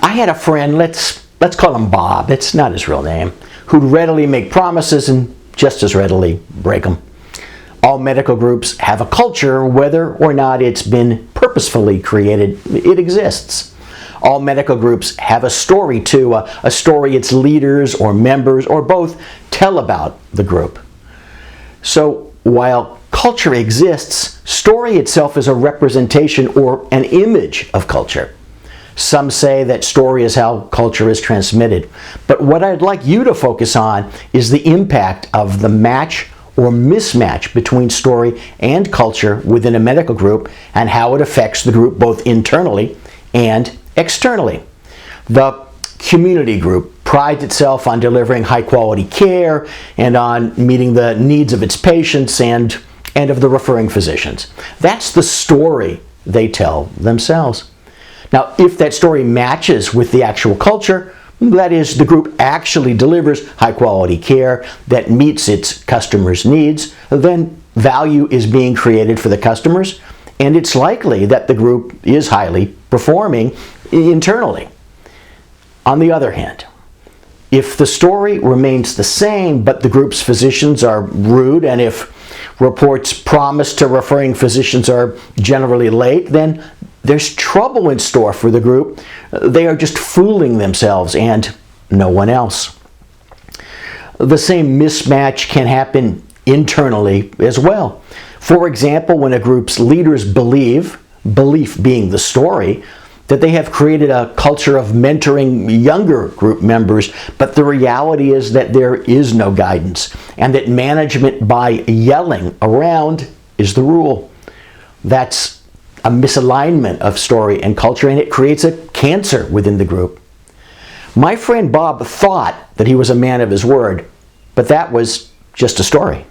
I had a friend, let's call him Bob, it's not his real name, who'd readily make promises and just as readily break them. All medical groups have a culture, whether or not it's been purposefully created, it exists. All medical groups have a story too, a story its leaders or members or both tell about the group. So while culture exists, story itself is a representation or an image of culture. Some say that story is how culture is transmitted. But what I'd like you to focus on is the impact of the match or mismatch between story and culture within a medical group and how it affects the group both internally and externally. The community group prides itself on delivering high quality care and on meeting the needs of its patients and of the referring physicians. That's the story they tell themselves. Now, if that story matches with the actual culture, that is, the group actually delivers high-quality care that meets its customers' needs, then value is being created for the customers, and it's likely that the group is highly performing internally. On the other hand, if the story remains the same, but the group's physicians are rude, and if reports promised to referring physicians are generally late, then there's trouble in store for the group. They are just fooling themselves and no one else. The same mismatch can happen internally as well. For example, when a group's leaders belief being the story, that they have created a culture of mentoring younger group members, but the reality is that there is no guidance and that management by yelling around is the rule. That's a misalignment of story and culture, and it creates a cancer within the group. My friend Bob thought that he was a man of his word, but that was just a story.